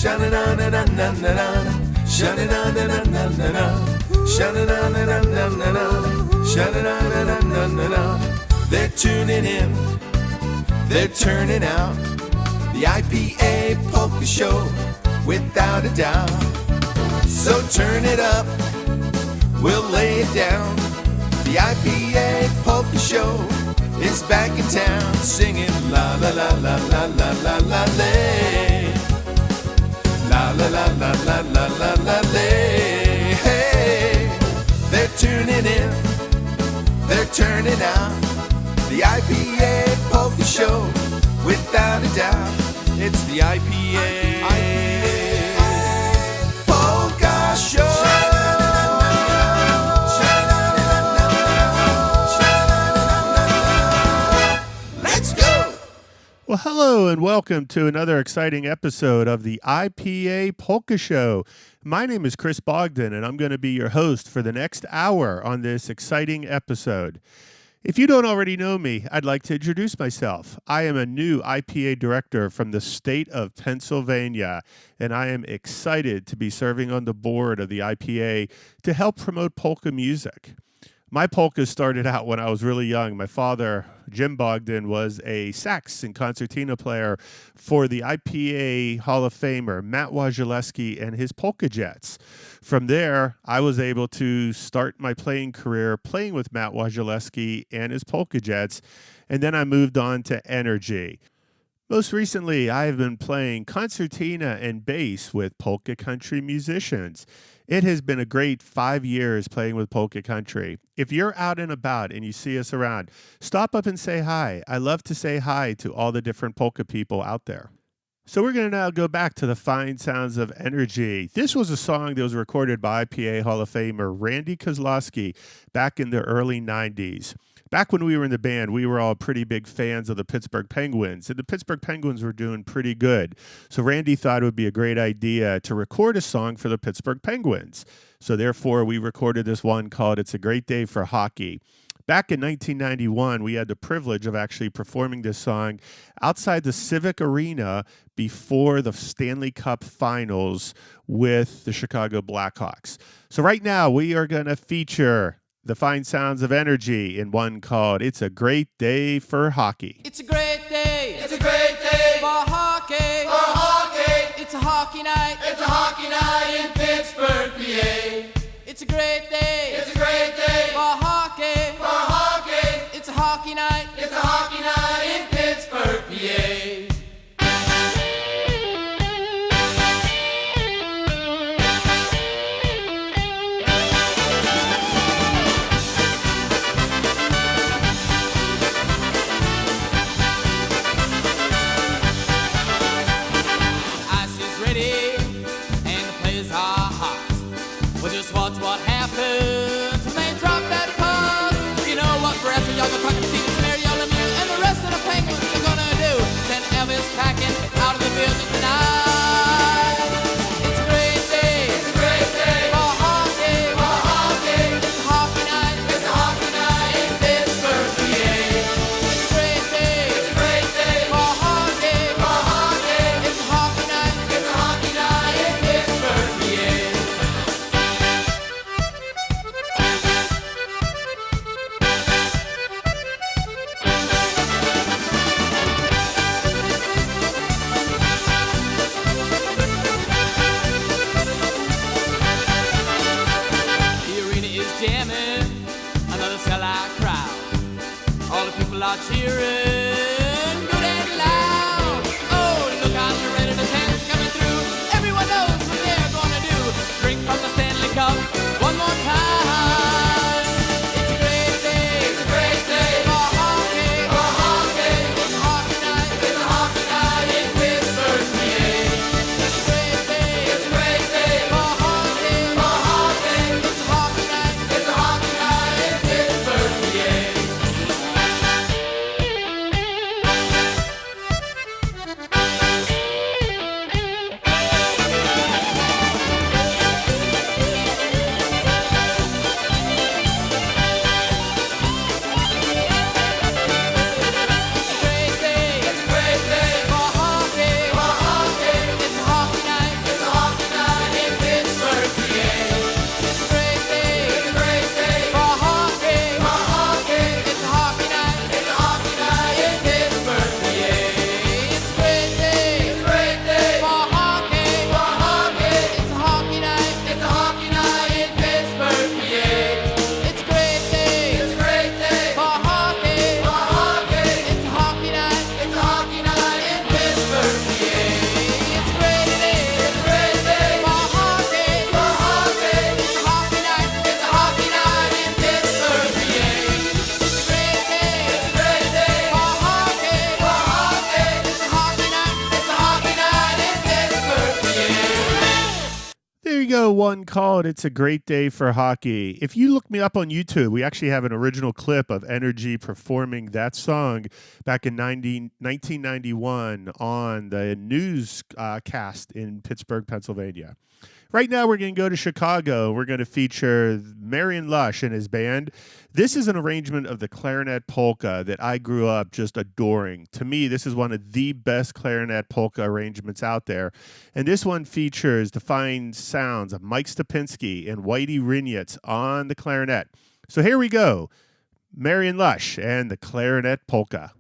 Sha-na-na-na-na-na-na-na. Sha-na-na-na-na-na-na-na. Sha-na-na-na-na-na-na-na. Sha-na-na-na-na-na-na. They're tuning in, they're turning out. The I.P.A. Polka Show, without a doubt. So turn it up, we'll lay it down. The I.P.A. Polka Show is back in town, singing la la la la la la la la lay. La la la la la la la la lay. Hey, they're tuning in, they're turning out. The I.P.A. Polka Show, without a doubt. It's the I.P.A. Polka Show. Let's go. Well, hello and welcome to another exciting episode of the I.P.A. Polka Show. My name is Chris Bogdon, and I'm going to be your host for the next hour on this exciting episode. If you don't already know me, I'd like to introduce myself. I am a new I.P.A. director from the state of Pennsylvania, and I am excited to be serving on the board of the I.P.A. to help promote polka music. My polka started out when I was really young. My father, Jim Bogdon, was a sax and concertina player for the I.P.A. Hall of Famer, Matt Wojciechowski, and his Polka Jets. From there, I was able to start my playing career playing with Matt Wojciechowski and his Polka Jets, and then I moved on to Energy. Most recently, I have been playing concertina and bass with polka country musicians. It has been a great 5 years playing with polka country. If you're out and about and you see us around, stop up and say hi. I love to say hi to all the different polka people out there. So we're going to now go back to the fine sounds of Energy. This was a song that was recorded by I.P.A. Hall of Famer Randy Kozlowski back in the early 90s. Back when we were in the band, we were all pretty big fans of the Pittsburgh Penguins, and the Pittsburgh Penguins were doing pretty good. So Randy thought it would be a great idea to record a song for the Pittsburgh Penguins. So therefore, we recorded this one called It's a Great Day for Hockey. Back in 1991, we had the privilege of actually performing this song outside the Civic Arena before the Stanley Cup Finals with the Chicago Blackhawks. So right now, we are going to feature the fine sounds of Energy in one called It's a Great Day for Hockey. It's a great day. It's a great day For hockey. for hockey. It's a hockey night. It's a hockey night in Pittsburgh, PA. It's a great day. It's a great day For hockey. for hockey. It's a hockey night. It's a hockey night in Pittsburgh, PA. Ice is ready and the players are hot. We'll just watch what happens when they drop that puck. You know what, for us, y'all gonna talk to Steve, Marion, and the rest of the Penguins are gonna do. Send Elvis packing out of the building tonight. It's a great day. It's a great day For hockey. for hockey. It's a hockey night. It's a hockey night in Pittsburgh, PA. It's a great day. It's a great day For hockey. for hockey. It's a hockey night. It's a hockey night in Pittsburgh, PA. The arena is jamming, another sellout crowd. All the people are cheering, good and loud. Oh, look out, the red and the tan's coming through. Everyone knows what they're gonna do. Drink from the Stanley Cup one more time. It's a great day. It's a great day For hockey. for hockey. It's a hockey night. It's a hockey night in Pittsburgh, PA. It's a great day. It's a great day For hockey. for hockey. It's a hockey night. It's a hockey night in Pittsburgh, PA. go, one called It's a Great Day for Hockey. If you look me up on YouTube, we actually have an original clip of Energy performing that song back in 1991 on the newscast in Pittsburgh, Pennsylvania. Right now, we're going to go to Chicago. We're going to feature Marion Lush and his band. This is an arrangement of the Clarinet Polka that I grew up just adoring. To me, this is one of the best Clarinet Polka arrangements out there. And this one features the fine sounds of Mike Stopinski and Whitey Rignitz on the clarinet. So here we go. Marion Lush and the Clarinet Polka.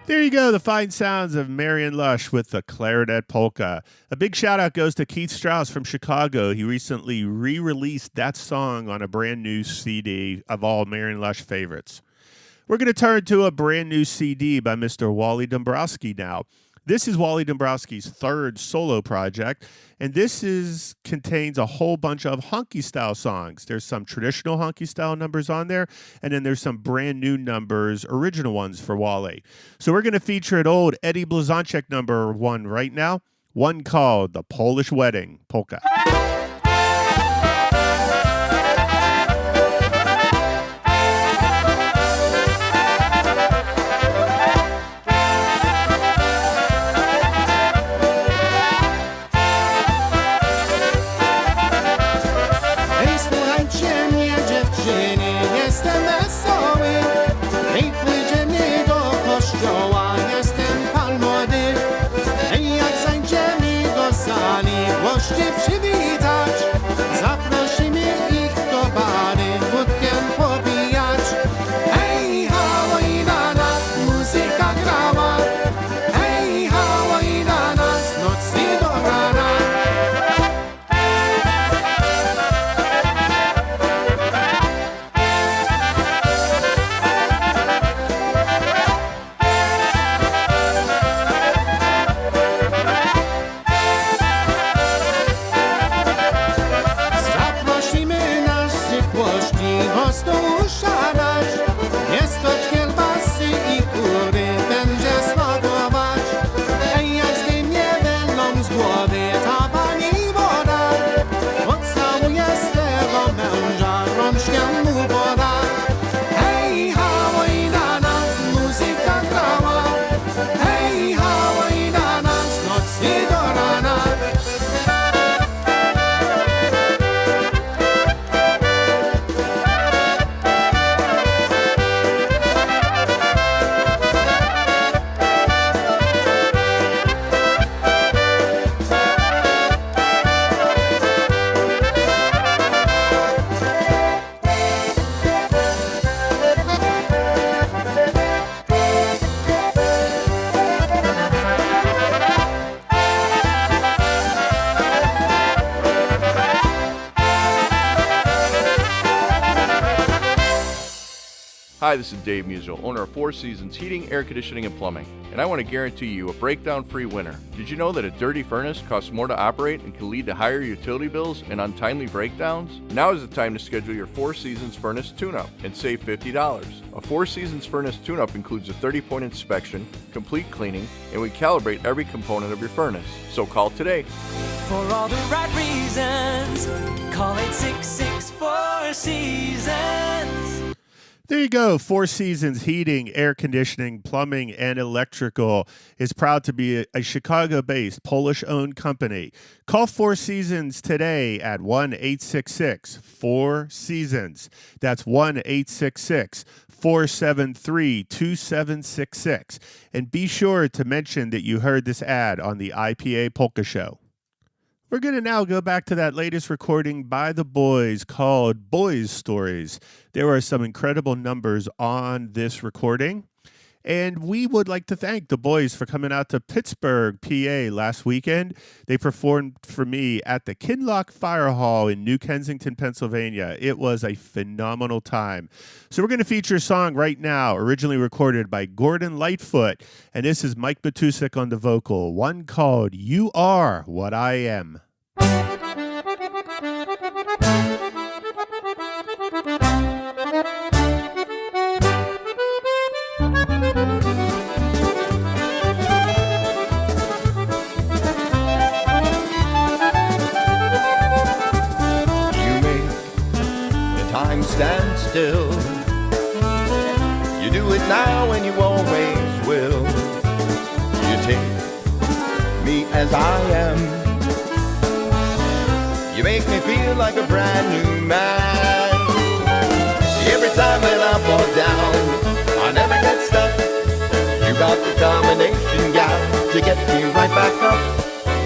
There you go, the fine sounds of Marion Lush with the Clarinet Polka. A big shout out goes to Keith Strauss from Chicago. He recently re-released that song on a brand new CD of all Marion Lush favorites. We're going to turn to a brand new CD by Mr. Wally Dombrowski now. This is Wally Dombrowski's third solo project, and this contains a whole bunch of honky-style songs. There's some traditional honky-style numbers on there, and then there's some brand new numbers, original ones for Wally. So we're going to feature an old Eddie Blazonczyk number one right now, one called The Polish Wedding Polka. Hi, this is Dave Musial, owner of Four Seasons Heating, Air Conditioning, and Plumbing, and I want to guarantee you a breakdown-free winter. Did you know that a dirty furnace costs more to operate and can lead to higher utility bills and untimely breakdowns? Now is the time to schedule your Four Seasons furnace tune-up and save $50. A Four Seasons furnace tune-up includes a 30-point inspection, complete cleaning, and we calibrate every component of your furnace. So call today. For all the right reasons, call 866-4 Seasons. There you go. Four Seasons Heating, Air Conditioning, Plumbing, and Electrical is proud to be a Chicago-based, Polish-owned company. Call Four Seasons today at 1-866-4-SEASONS. That's 1-866-473-2766. And be sure to mention that you heard this ad on the I.P.A. Polka Show. We're going to now go back to that latest recording by the boys called Boys Stories. There are some incredible numbers on this recording. And we would like to thank the boys for coming out to Pittsburgh, PA last weekend. They performed for me at the Kinloch Fire Hall in New Kensington, Pennsylvania. It was a phenomenal time. So we're going to feature a song right now, originally recorded by Gordon Lightfoot. And this is Mike Matusik on the vocal, one called You Are What I Am. Stand still. You do it now and you always will. You take me as I am. You make me feel like a brand new man. Every time that I fall down, I never get stuck. You got the combination, gal, to get me right back up.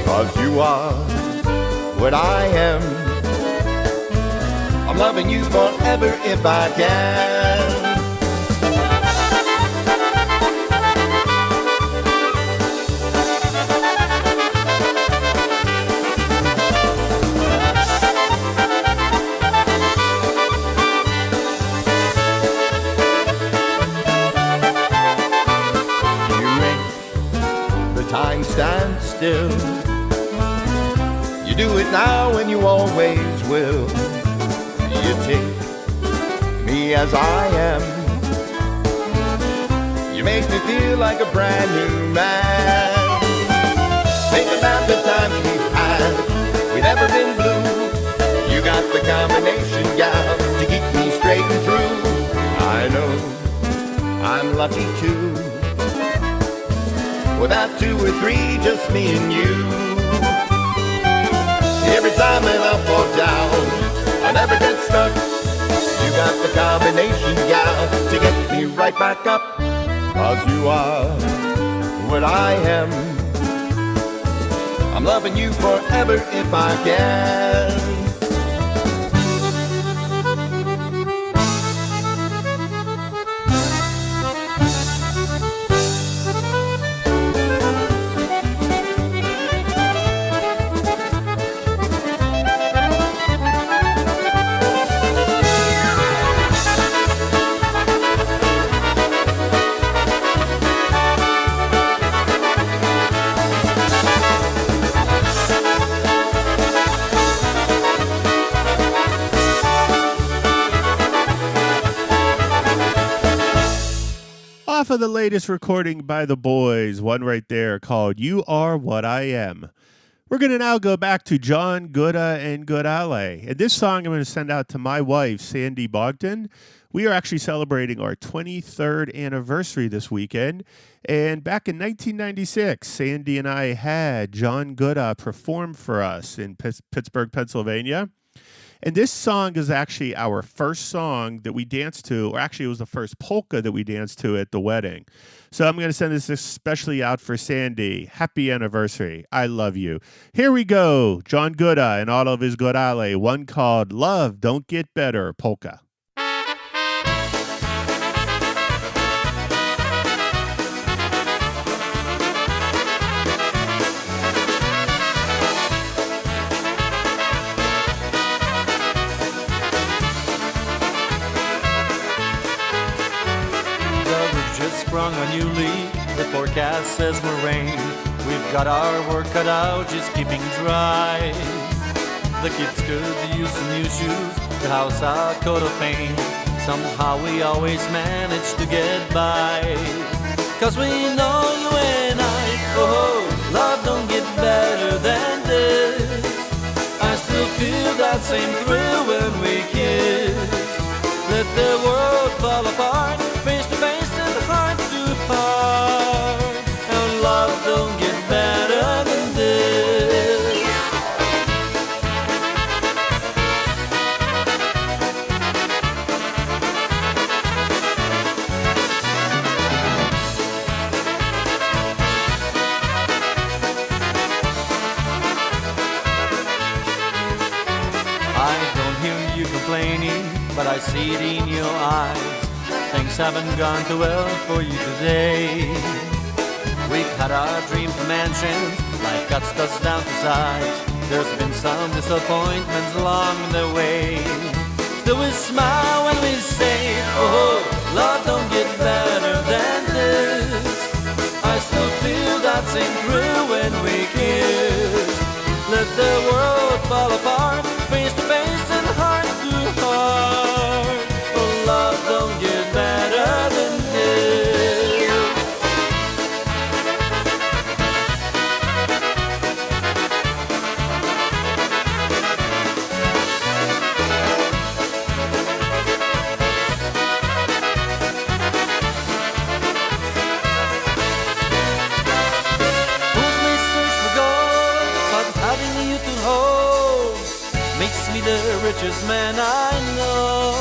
'Cause you are what I am. I'm loving you forever if I can. You make the time stand still. You do it now and you always will. You take me as I am. You make me feel like a brand new man. Think about the times we've had, we've never been blue. You got the combination, gal, to keep me straight and true. I know I'm lucky too. Without two or three, just me and you. Every time that I fall down, I never get stuck. You got the combination, gal, to get me right back up. 'Cause you are what I am. I'm loving you forever if I can. Off of the latest recording by the boys, one right there called You Are What I Am. We're going to now go back to John Gouda and Goodale. And this song I'm going to send out to my wife, Sandy Bogdon. We are actually celebrating our 23rd anniversary this weekend. And back in 1996, Sandy and I had John Gouda perform for us in Pittsburgh, Pennsylvania. And this song is actually our first song that we danced to, or actually it was the first polka that we danced to at the wedding. So I'm going to send this especially out for Sandy. Happy anniversary. I love you. Here we go. John Gouda and all of his Godale, one called Love Don't Get Better, Polka. forecast says more rain. We've got our work cut out, just keeping dry. The kids could use some new shoes, the house a coat of paint. Somehow we always manage to get by. 'Cause we know you and I, oh, love don't get better than this. I still feel that same thrill when we kiss. Let the world fall apart, face to face and heart to heart. And love don't get better than this. I don't hear you complaining, but I see it in your eyes. Things haven't gone too well for you today. We've had our dreams and mansions, life cuts us down to size. There's been some disappointments along the way. Still we smile when we say, oh, love don't get better than this. I still feel that same thrill when we kiss. Let the world fall apart, face to face and heart to heart. Oh, love don't get better than this. Fools may search for gold, but having you to hold makes me the richest man I know.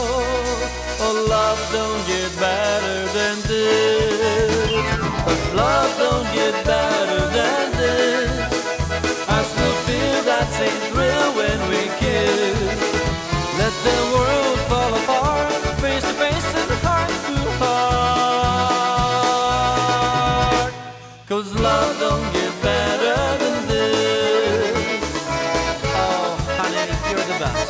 Oh, love don't get better than this. 'Cause love don't get better than this. I still feel that same thrill when we kiss. Let the world fall apart, face to face and heart to heart. 'Cause love don't get better than this. Oh, honey, you're the best.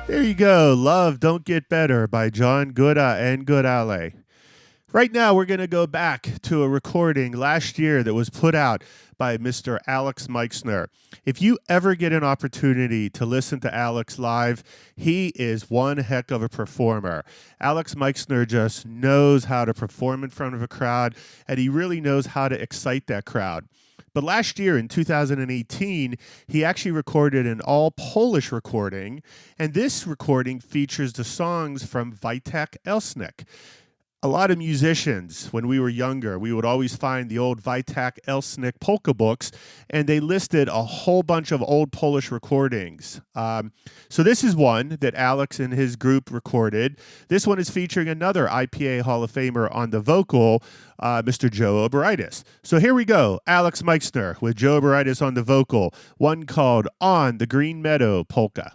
There you go. Love Don't Get Better by John Gooda and Goodale. Right now, we're going to go back to a recording last year that was put out by Mr. Alex Meixner. If you ever get an opportunity to listen to Alex live, he is one heck of a performer. Alex Meixner just knows how to perform in front of a crowd, and he really knows how to excite that crowd. But last year, in 2018, he actually recorded an all-Polish recording, and this recording features the songs from Wojtek Elsnik. A lot of musicians, when we were younger, we would always find the old Wojtek Elsnik polka books, and they listed a whole bunch of old Polish recordings. So this is one that Alex and his group recorded. This one is featuring another I.P.A. Hall of Famer on the vocal, Mr. Joe Oberitis. So here we go, Alex Meixner with Joe Oberitis on the vocal, one called On the Green Meadow Polka.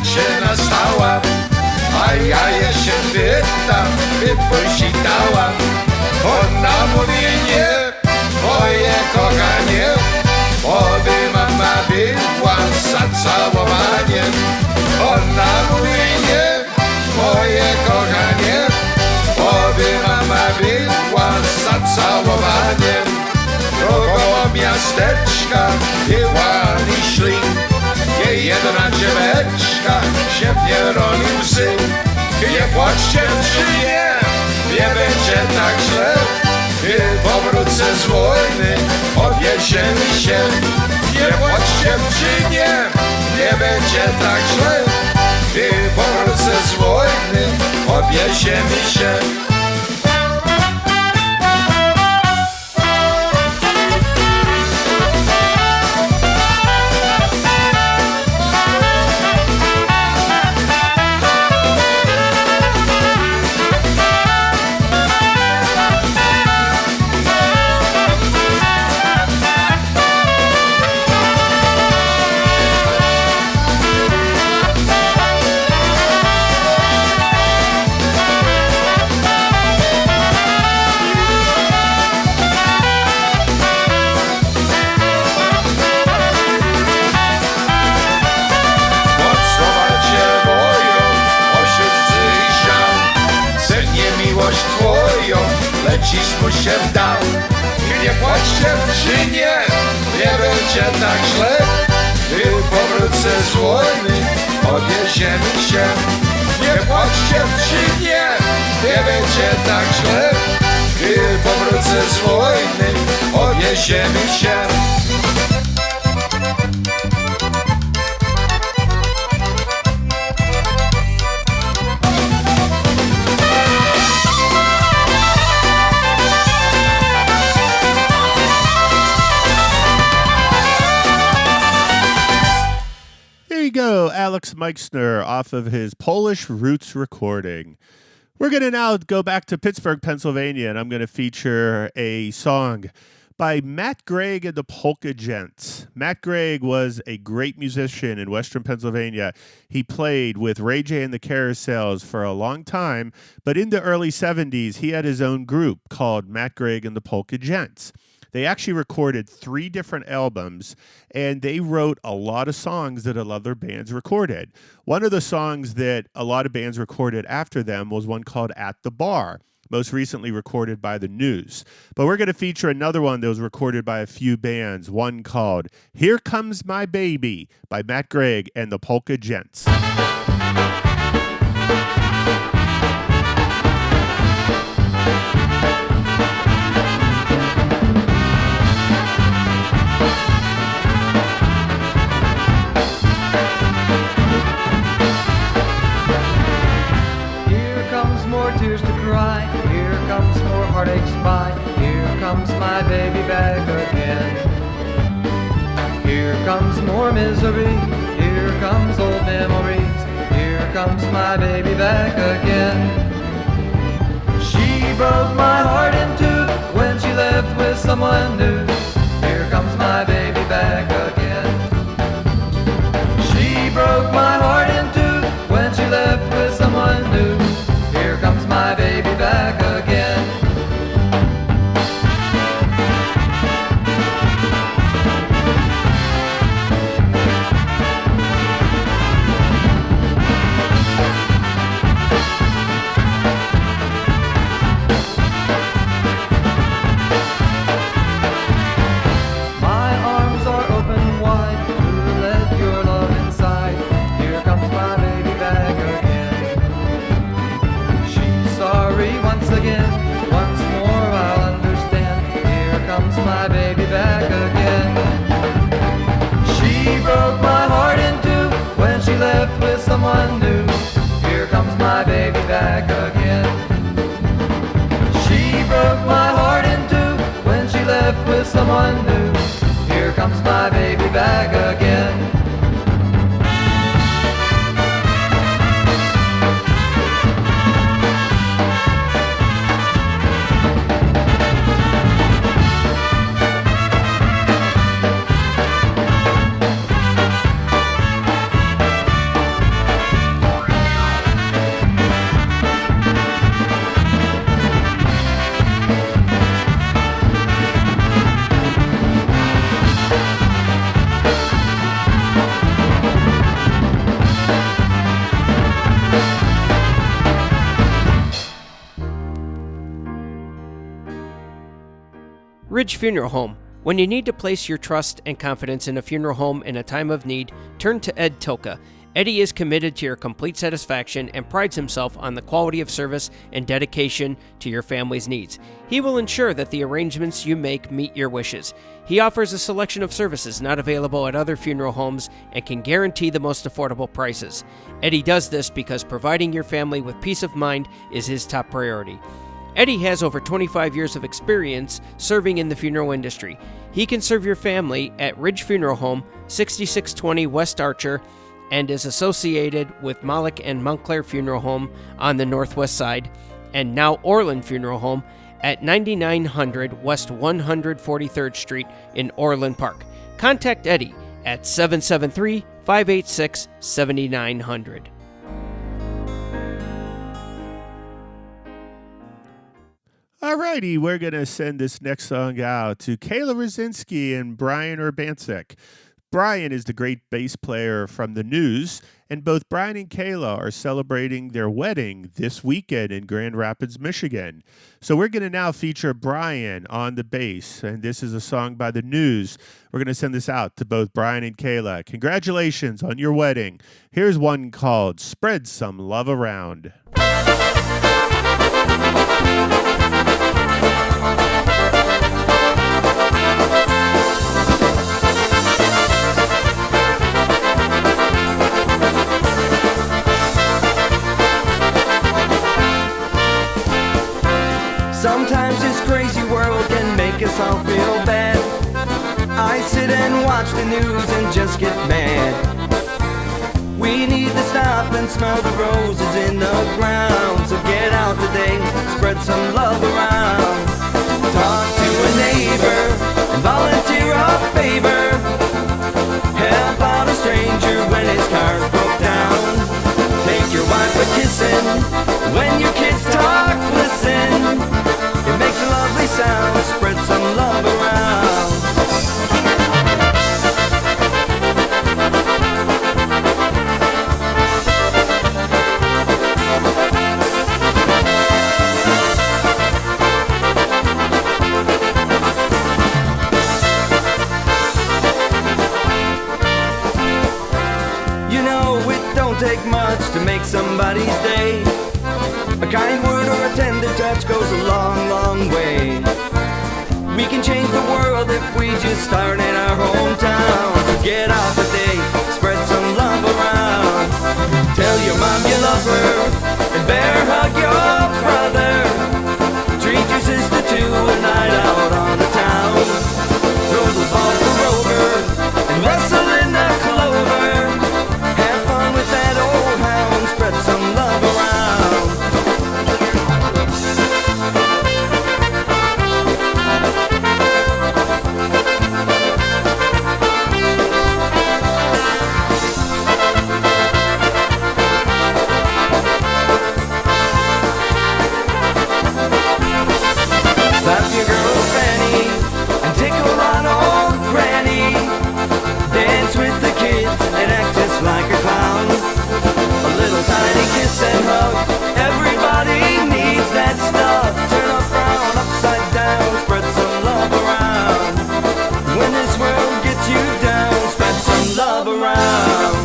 dziewczyna stała, a ja je się pytam, wypositała. Ona mówi nie, moje kochanie, oby mama była za całowaniem. Ona mówi nie, moje kochanie, oby mama była za całowaniem. Koło miasteczka była szli, jej jedna dzieweczka się w nie ronił syn. Nie płaczcie dziewczynie, nie będzie tak źle, gdy powrócę z wojny, odjedziemy się. Nie płaczcie dziewczynie, nie będzie tak źle, gdy powrócę z wojny, odjedziemy się. Lecisz mu się w dal. Nie płacz dziewczynie, nie będzie tak źle, gdy powrócę z wojny, odjedziemy się. Nie płacz dziewczynie, nie będzie tak źle, gdy powrócę z wojny, odjedziemy się. Go, Alex Meixner off of his Polish Roots recording. We're going to now go back to Pittsburgh, Pennsylvania, and I'm going to feature a song by Matt Gregg and the Polka Gents. Matt Gregg was a great musician in Western Pennsylvania. He played with Ray J and the Carousels for a long time, but in the early 70s, he had his own group called Matt Gregg and the Polka Gents. They actually recorded 3 different albums, and they wrote a lot of songs that a lot of other bands recorded. One of the songs that a lot of bands recorded after them was one called At the Bar, most recently recorded by The News. But we're going to feature another one that was recorded by a few bands, one called Here Comes My Baby by Matt Gregg and the Polka Gents. Tears to cry, here comes more heartaches by, here comes my baby back again. Here comes more misery, here comes old memories, here comes my baby back again. She broke my heart in two when she left with someone new, here comes my baby back again. She broke my heart in two when she left with someone new, here comes my baby back again. My arms are open wide to let your love inside. Here comes my baby back again. Sorry once again, once more I'll understand. Here comes my baby back again. She broke my heart in two when she left with someone new. Here comes my baby back again. She broke my heart in two when she left with someone new. Here comes my baby back again. Ridge Funeral Home. When you need to place your trust and confidence in a funeral home in a time of need, turn to Ed Tilka. Eddie is committed to your complete satisfaction and prides himself on the quality of service and dedication to your family's needs. He will ensure that the arrangements you make meet your wishes. He offers a selection of services not available at other funeral homes and can guarantee the most affordable prices. Eddie does this because providing your family with peace of mind is his top priority. Eddie has over 25 years of experience serving in the funeral industry. He can serve your family at Ridge Funeral Home, 6620 West Archer, and is associated with Moloch and Montclair Funeral Home on the northwest side, and now Orland Funeral Home at 9900 West 143rd Street in Orland Park. Contact Eddie at 773-586-7900. Alrighty, we're going to send this next song out to Kayla Rosinski and Brian Urbancic. Brian is the great bass player from The News, and both Brian and Kayla are celebrating their wedding this weekend in Grand Rapids, Michigan. So we're going to now feature Brian on the bass, and this is a song by The News. We're going to send this out to both Brian and Kayla. Congratulations on your wedding. Here's one called Spread Some Love Around. Sometimes this crazy world can make us all feel bad. I sit and watch the news and just get mad. We need to stop and smell the roses in the ground. So get out today, spread some love around. Talk to a neighbor and volunteer a favor. Help out a stranger when his car's broke down. Take your wife a kissing. When your kids talk, listen. It makes a lovely sound. Spread some love around. You know, it don't take much to make somebody's day. A kind word or a tender touch goes a long, long way. We can change the world if we just start in our hometown. So get out today, spread some love around. Tell your mom you love her, and bear hug your brother. Treat your sister to a night out on the town. Throw the ball to Rover, and wrestle in the clover. Have fun with that old hound, spread some love around. Slap your girl's fanny and tickle on old granny. Dance with the kids and act just like a clown. A little tiny kiss and hug, everybody needs that stuff. Turn a frown upside down, spread some love around. When this world gets you down, spread some love around.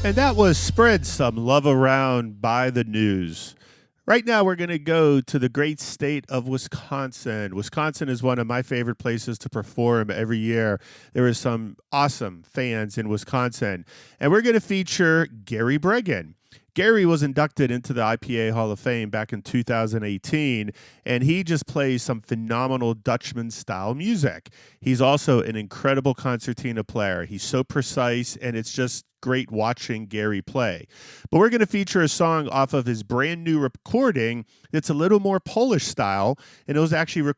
And that was Spread Some Love Around by The News. Right now, we're going to go to the great state of Wisconsin. Wisconsin is one of my favorite places to perform every year. There are some awesome fans in Wisconsin. And we're going to feature Gary Bregan. Gary was inducted into the I.P.A. Hall of Fame back in 2018, and he just plays some phenomenal Dutchman-style music. He's also an incredible concertina player. He's so precise, and it's just great watching Gary play. But we're going to feature a song off of his brand new recording that's a little more Polish style, and it was actually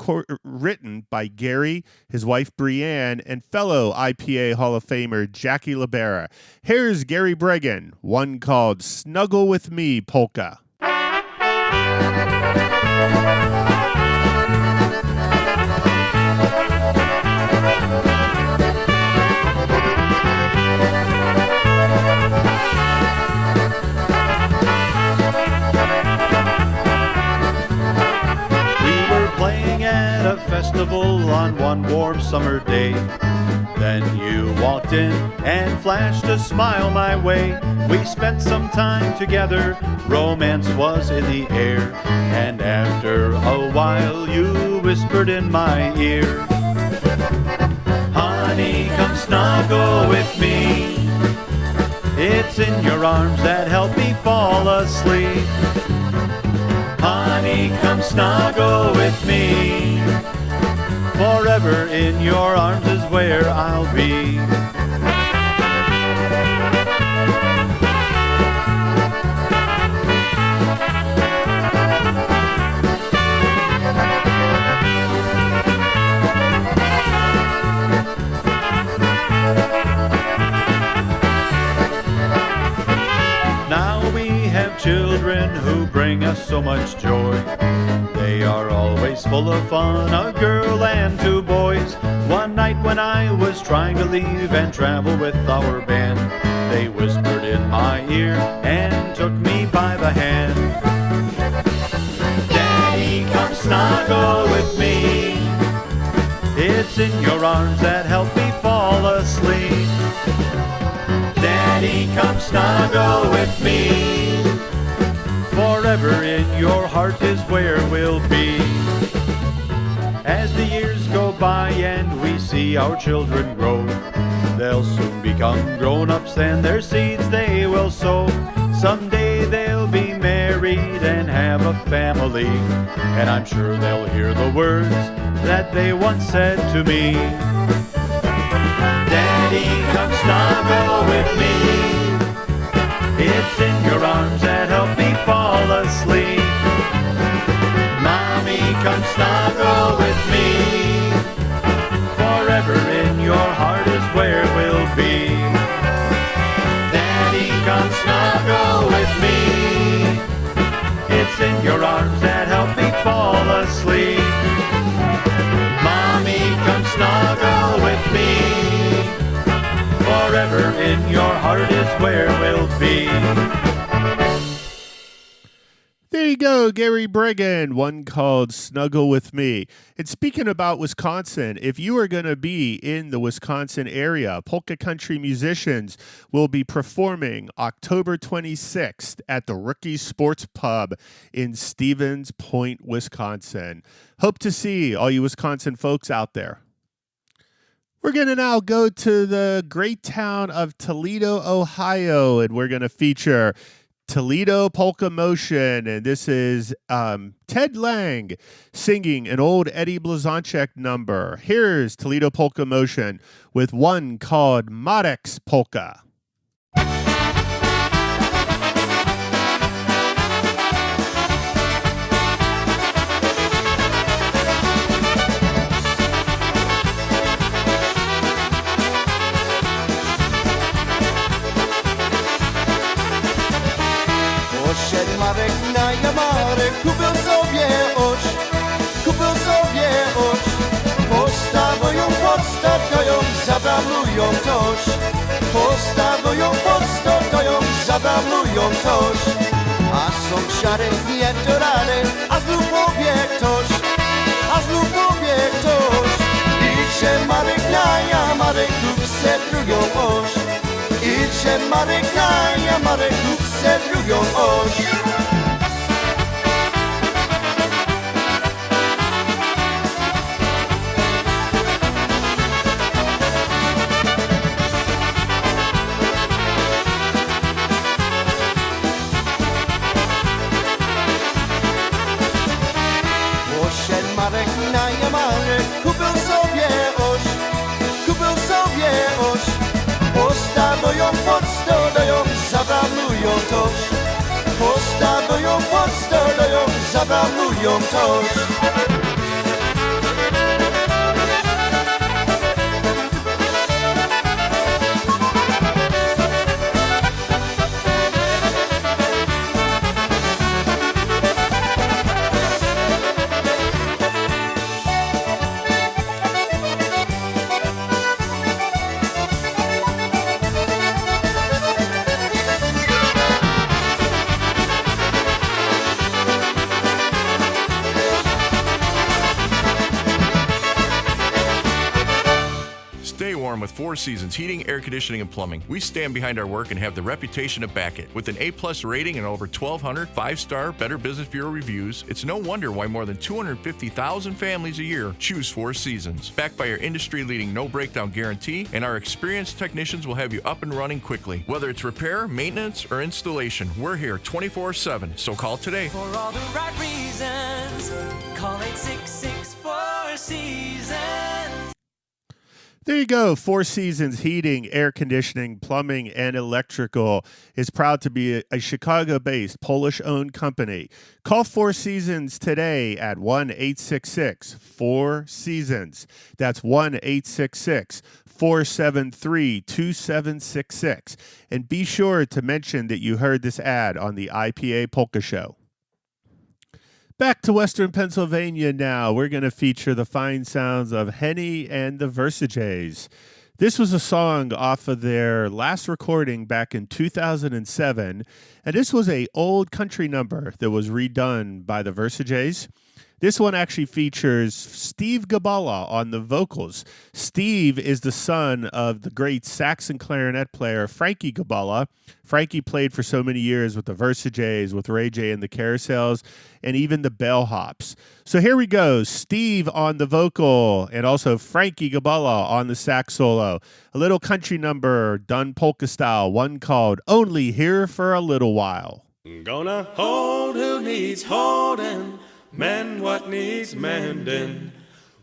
written by Gary, his wife Brianne, and fellow I.P.A. Hall of Famer Jackie Libera. Here's Gary Bregan, one called Snuggle With Me, Polka. Festival on one warm summer day. Then you walked in and flashed a smile my way. We spent some time together, romance was in the air. And after a while you whispered in my ear, honey, come snuggle with me. It's in your arms that help me fall asleep. Honey, come snuggle with me. Forever in your arms is where I'll be. Now we have children who bring us so much joy. They are always full of fun, a girl and two boys. One night when I was trying to leave and travel with our band, they whispered in my ear and took me by the hand. Daddy, come snuggle with me. It's in your arms that help me fall asleep. Daddy, come snuggle with me. Forever in your heart is where we'll be. As the years go by and we see our children grow, they'll soon become grown-ups and their seeds they will sow. Someday they'll be married and have a family, and I'm sure they'll hear the words that they once said to me. Daddy, come snuggle with me. It's in your arms that help me fall asleep. Mommy, come snuggle with me. Forever in your heart is where we'll be. Daddy, come snuggle with me. It's in your arms that help me fall asleep. Mommy, come snuggle with me. Forever in your heart is where we'll be. There you go, Gary Bregan, one called Snuggle With Me. And speaking about Wisconsin, if you are going to be in the Wisconsin area, Polka Country musicians will be performing October 26th at the Rookie Sports Pub in Stevens Point, Wisconsin. Hope to see all you Wisconsin folks out there. We're going to now go to the great town of Toledo, Ohio, and we're going to feature Toledo Polka Motion, and this is Ted Lang singing an old Eddie Blazonczyk number. Here's Toledo Polka Motion with one called Marek's Polka. Poszedł Marek na jamarek, kupił sobie oś, postawią, podstawią, zabawlują toś, postawią, podstawią, zabawlują toś, a sąsiady nie to rady, a znów powie ktoś, idzie Marek na jamarek, kup se drugą oś, idzie Marek na jamarek, kup se drugą oś. Poszedł Marek na jamarek, kupił sobie oś, postawią, podstawią, zabawlują toś, postawią, podstawią, zabawlują toś. warm with Four Seasons Heating, Air Conditioning, and Plumbing. We stand behind our work and have the reputation to back it. With an A-plus rating and over 1,200 5-star Better Business Bureau reviews, it's no wonder why more than 250,000 families a year choose Four Seasons. Backed by our industry-leading no-breakdown guarantee, and our experienced technicians will have you up and running quickly. Whether it's repair, maintenance, or installation, we're here 24/7, so call today. For all the right reasons, call 866-4-SEASONS. There you go. Four Seasons Heating, Air Conditioning, Plumbing, and Electrical is proud to be a Chicago-based, Polish-owned company. Call Four Seasons today at 1-866-4-SEASONS. That's 1-866-473-2766. And be sure to mention that you heard this ad on the I.P.A. Polka Show. Back to Western Pennsylvania now. We're going to feature the fine sounds of Henny and the Versajays. This was a song off of their last recording back in 2007, and this was an old country number that was redone by the Versajays. This one actually features Steve Gabala on the vocals. Steve is the son of the great sax and clarinet player Frankie Gabala. Frankie played for so many years with the Versajays, with Ray J and the Carousels, and even the Bellhops. So here we go. Steve on the vocal, and also Frankie Gabala on the sax solo. A little country number done polka style, one called Only Here for a Little While. Gonna hold who needs holding, mend what needs mending,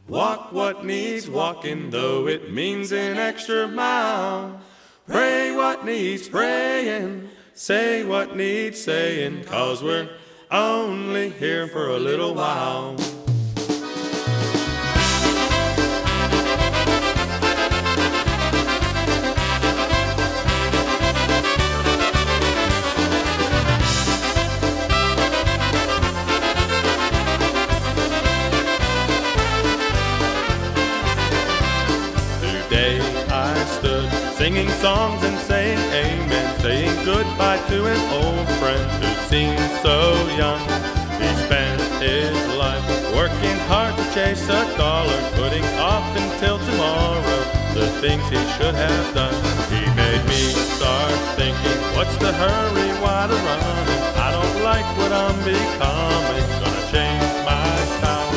walk what needs walking, though it means an extra mile. Pray what needs praying, say what needs saying, 'cause we're only here for a little while. Singing songs and saying amen, saying goodbye to an old friend who seemed so young. He spent his life working hard to chase a dollar, putting off until tomorrow the things he should have done. He made me start thinking, what's the hurry, why the running? I don't like what I'm becoming, gonna change my town,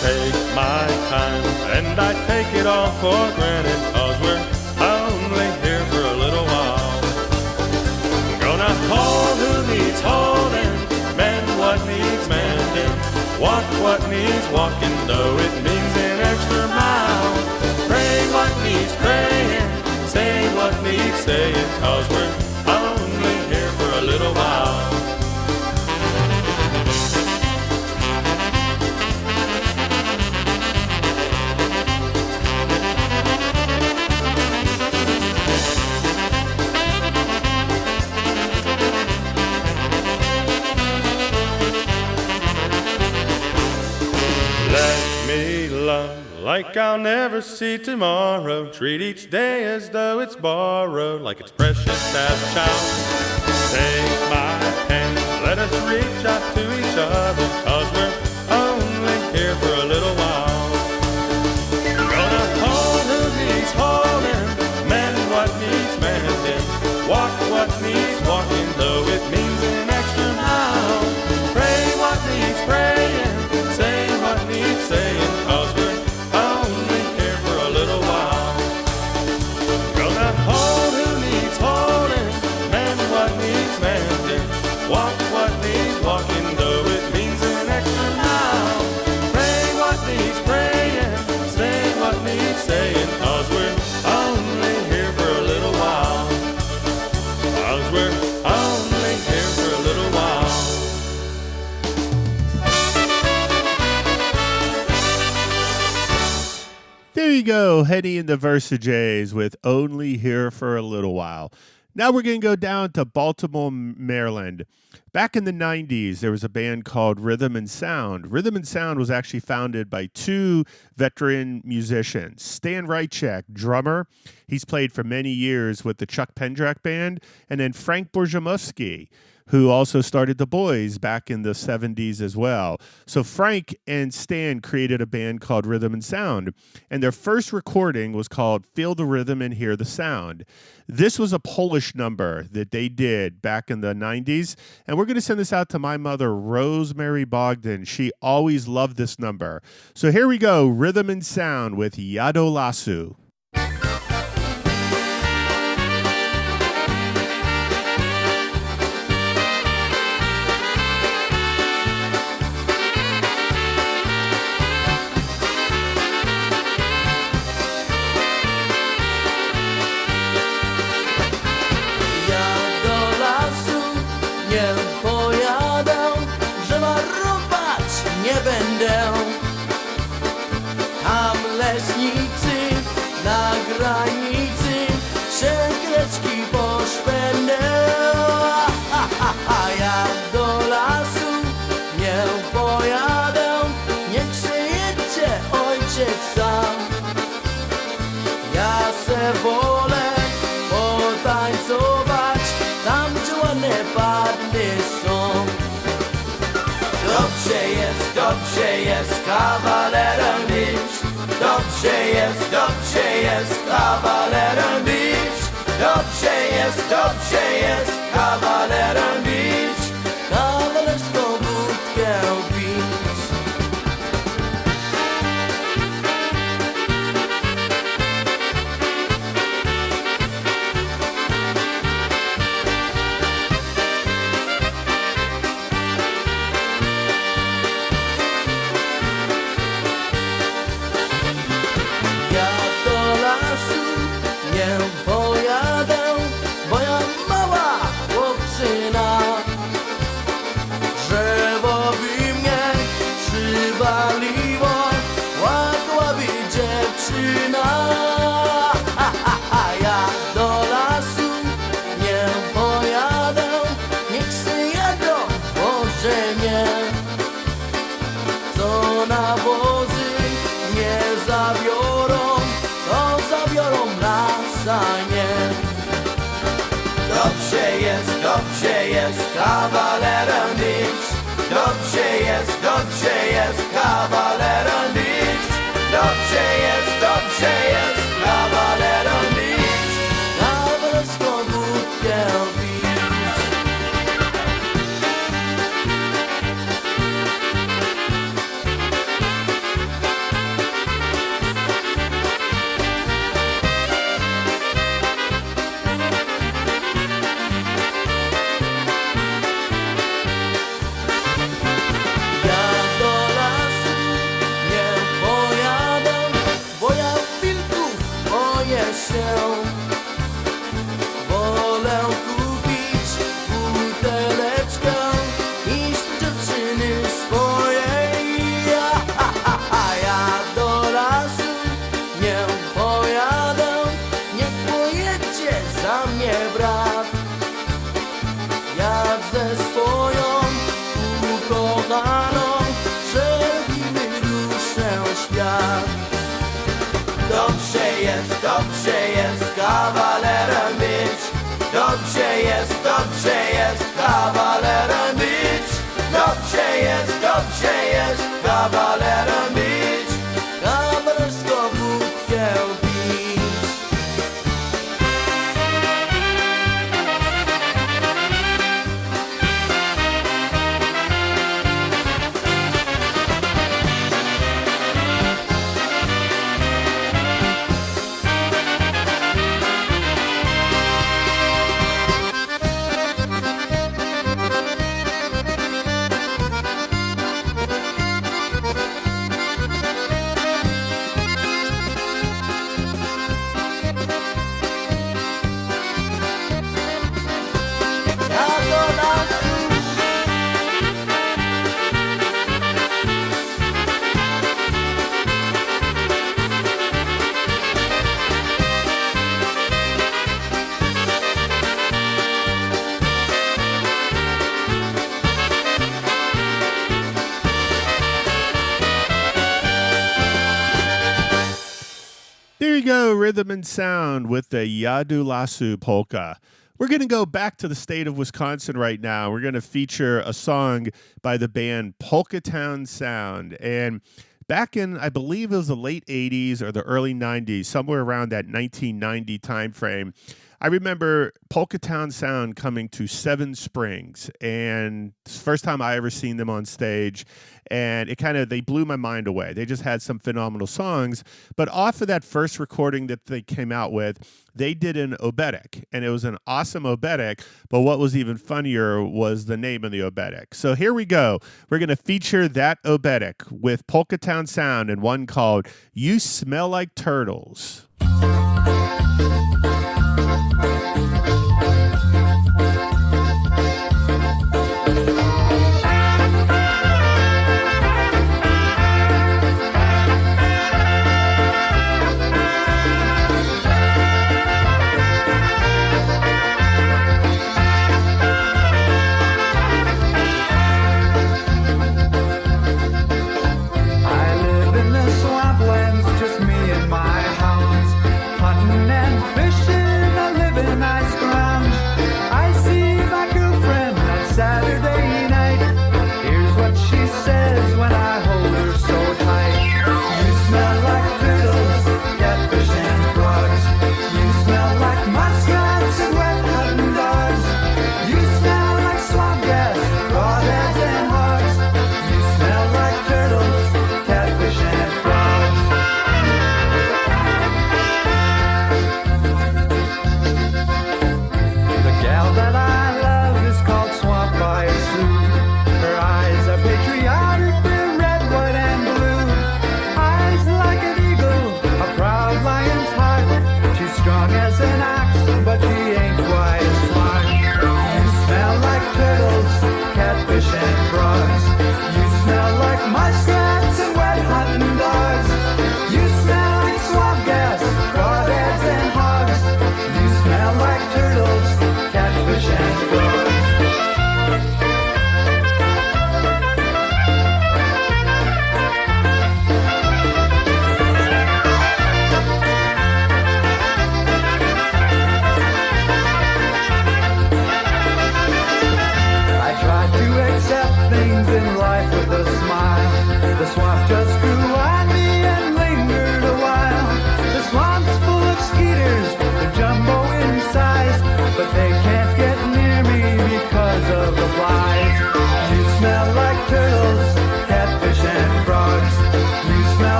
take my time, and I take it all for granted, 'cause we're only here for a little while. Gonna hold who needs holding, mend what needs mending, walk what needs walking, though it means an extra mile. Pray what needs praying, say what needs saying, 'cause we're only here for a little while. Like I'll never see tomorrow, treat each day as though it's borrowed, like it's precious as a child. Take my hand, let us reach out to each other, 'cause we're only here for a little while. Gonna hold who needs holding, mend what needs mending, walk what needs walking, though it means an extra mile. Pray what needs praying, say what needs saying, 'cause we're only here for a little while. Gonna hold who needs holding, mend what needs mending, walk what needs walking, though it means an extra mile. Pray what needs praying, say what needs saying, 'cause we're only here for a little while. 'Cause we're only here for a little while. There you go, Henny and the Versajays with Only Here for a Little While. Now we're going to go down to Baltimore, Maryland. Back in the 90s, there was a band called Rhythm and Sound. Rhythm and Sound was actually founded by two veteran musicians. Stan Rychek, drummer. He's played for many years with the Chuck Pendrak Band. And then Frank Borjamovsky, who also started The Boys back in the 70s as well. So Frank and Stan created a band called Rhythm and Sound, and their first recording was called Feel the Rhythm and Hear the Sound. This was a Polish number that they did back in the 90s, and we're going to send this out to my mother, Rosemary Bogdon. She always loved this number. So here we go, Rhythm and Sound with Jadolasu. Tam leśnicy na granicy szynkreczki poszpędzę. A ja do lasu nie pojadę, nie przyjedzie ojciec sam. Ja se wolę potańcować tam, gdzie ładne panny są. Dobrze jest kawalerem być. Dobrze jest kawalerem być. Dobrze jest kawalerem być. Kawalerską wódkę pić. Dobrze jest kawalerem być. Dobrze jest kawalerem być. Dobrze jest kawalerem być. Kawalerską wódkę pić. Wolę kupić buteleczkę i z dziewczyny swojej. Ja do lasu nie pojadę, niech pojedzie za mnie brat. Ja ze swoją ukochaną wszelki wyruszę świat. Dobrze jest kawalerem być. Dobrze jest kawalerem być. Dobrze jest kawalerem być. Kawalerską wódkę pić. There you go, Rhythm and Sound with the Jadolasu polka. We're going to go back to the state of Wisconsin right now. We're going to feature a song by the band Polka Sound. And back in, I believe it was the late 80s or the early 90s, somewhere around that 1990 time frame, I remember Polka Sound coming to Seven Springs, and it's the first time I ever seen them on stage, and they blew my mind away. They just had some phenomenal songs, but off of that first recording that they came out with, they did an oberek, and it was an awesome oberek, but what was even funnier was the name of the oberek. So here we go. We're going to feature that oberek with Polka Sound and one called You Smell Like Turtles.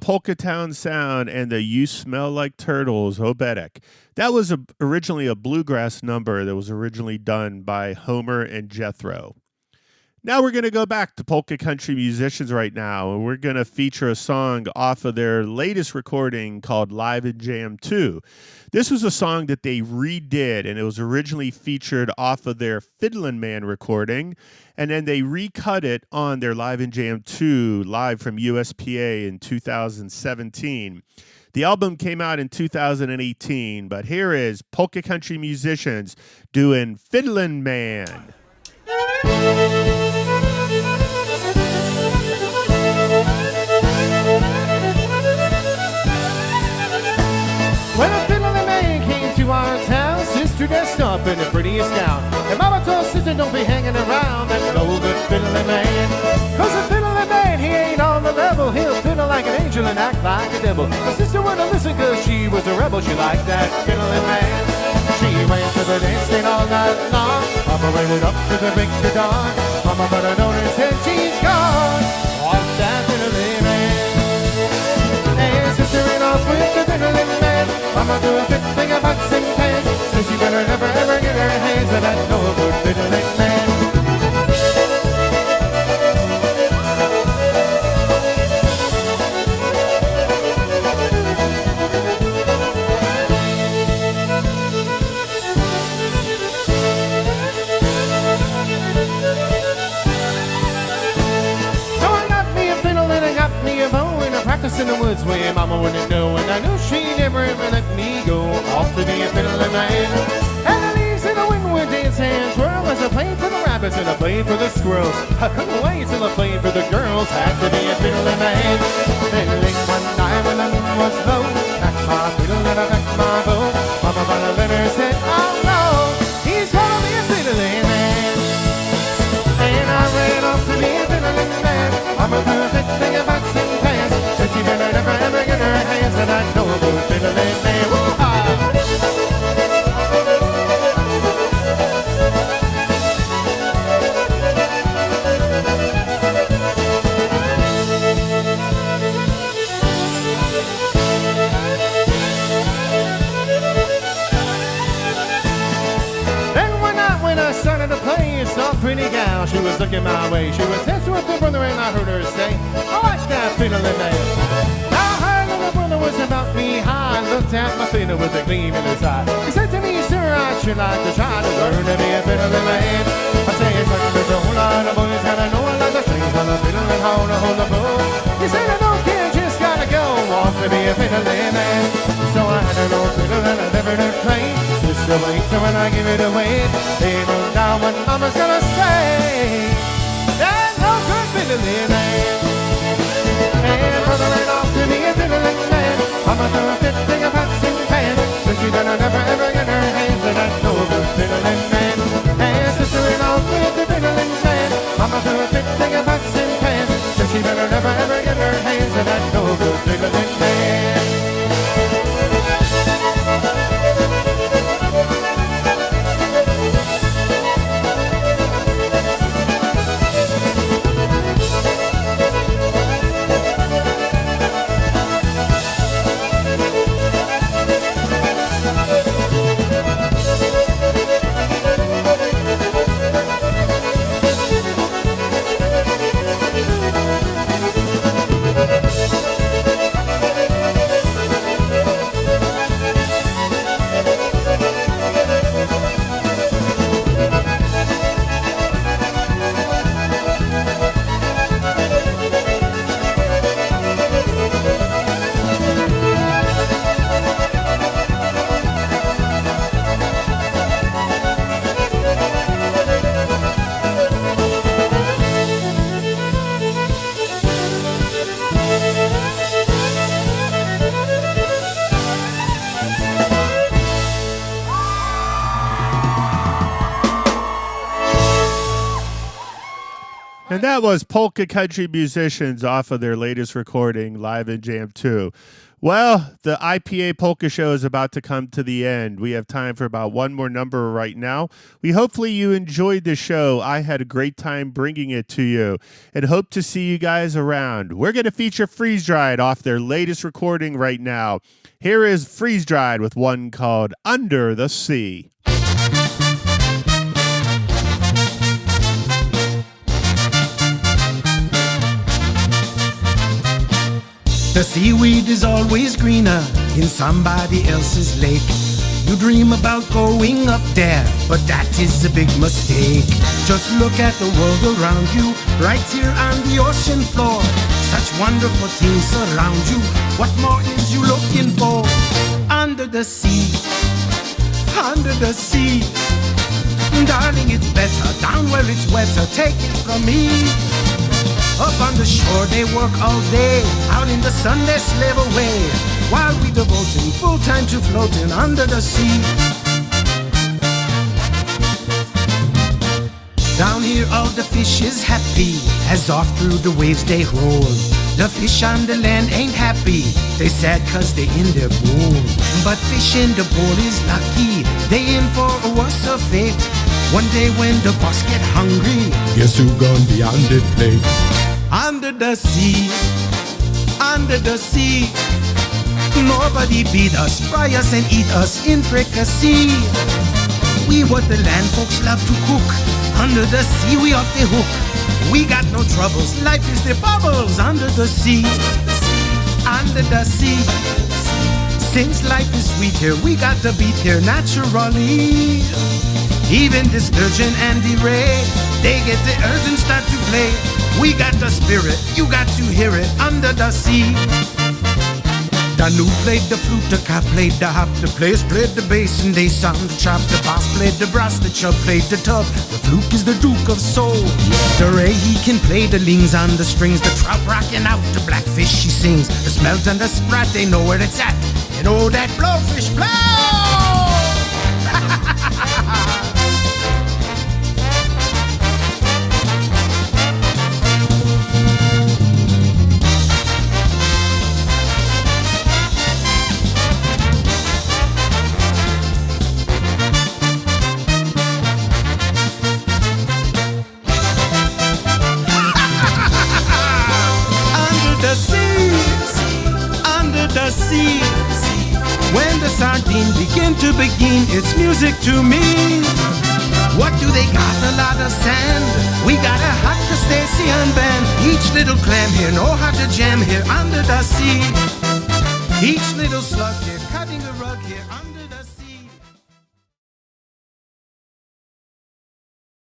Polka Sound and the You Smell Like Turtles, oberek. That was originally a bluegrass number that was originally done by Homer and Jethro. Now we're going to go back to polka country musicians right now, and we're going to feature a song off of their latest recording called Live and Jam 2. This was a song that they redid, and it was originally featured off of their Fiddlin' Man recording, and then they recut it on their Live and Jam 2 live from USPA in 2017. The album came out in 2018, but here is polka country musicians doing Fiddlin' Man. When a fiddling man came to our town, sister dressed up in the prettiest gown. And mama told sister, don't be hanging around that old good fiddling man. Cause a fiddling man, he ain't on the level. He'll fiddle like an angel and act like a devil. My sister wouldn't listen cause she was a rebel. She liked that fiddling man. She went to the dance stand all night long. Papa waited up to the break of dawn. Mama put her on her head, she's gone. Walk that fiddling man. And sister ran off with the fiddling man. Mama do a good thing about some pants. So she better never ever get her hands on that mama wouldn't know, and I knew she never ever let me go. Off to be a fiddling man. And the leaves in the wind would dance and swirl as I played for the rabbits and I played for the squirrels. I couldn't wait till I played for the girls. Had to be a fiddling man. Then late one night when the moon was low, packed my fiddle and I packed my bow. Mama by the letter said, oh no, he's gonna be a fiddling man. And I ran off to be a fiddling man. I'm a perfect thing about sing pants. Said she better never ever get her hands, and I know a good fiddling man. Woo-ha! Started to play a soft pretty gal. She was looking my way. She was dancing with her brother and I heard her say, I like that fiddling man. Now her little brother was about me high. Looked at my fiddle with a gleam in his eye. He said to me, sir, I should like to try to learn to be a fiddling man. I say it's like there's a whole lot of boys gotta know a lot of strings on the fiddle and how to hold the bow. He said, I don't care, just gotta go off to be a fiddling man. So I had an old fiddle and I never did play. Sister, wait till when I give it away. They know now when mama's gonna stay. There's no good fiddling man. And brother ran off to be a fiddling man. Mama threw a fit thing of pots and pans. So she gonna never ever get her hands. And that's no good fiddling man. And sister ran off with the fiddling man. Mama threw a fit thing of pots and pans. So she better never ever get her hands. And that's no good fiddling man. And that was Polka Country Musicians off of their latest recording, Live in Jam 2. Well, the I.P.A. Polka Show is about to come to the end. We have time for about one more number right now. Hopefully you enjoyed the show. I had a great time bringing it to you and hope to see you guys around. We're going to feature Freeze Dried off their latest recording right now. Here is Freeze Dried with one called Under the Sea. The seaweed is always greener in somebody else's lake. You dream about going up there, but that is a big mistake. Just look at the world around you, right here on the ocean floor. Such wonderful things surround you. What more is you looking for? Under the sea, under the sea. Darling, it's better down where it's wetter. Take it from me. Up on the shore they work all day, out in the sun they slave away, while we devoting full time to floating under the sea. Down here all the fish is happy, as off through the waves they roll. The fish on the land ain't happy, they sad cause they in their bowl. But fish in the bowl is lucky, they in for a worse of fate. One day when the boss get hungry, guess who gonna be on the plate? Under the sea, under the sea. Nobody beat us, fry us and eat us in fricassee. We what the land folks love to cook. Under the sea we off the hook. We got no troubles, life is the bubbles under the sea. Under the sea. Since life is sweet here, we got the beat here naturally. Even the sturgeon and the ray, they get the urge and start to play. We got the spirit, you got to hear it under the sea. Danu played the flute, the cat played the harp, the players played the bass and they sang the chop. The bass played the brass, the chub played the tub. The fluke is the Duke of Soul. The ray he can play the lings on the strings. The trout rocking out, the blackfish she sings. The smelt and the sprat, they know where it's at. And oh, that blowfish blow! Sea. When the sardine begin, it's music to me. What do they got? A lot of sand. We got a hot crustacean band. Each little clam here know how to jam here under the sea. Each little slug here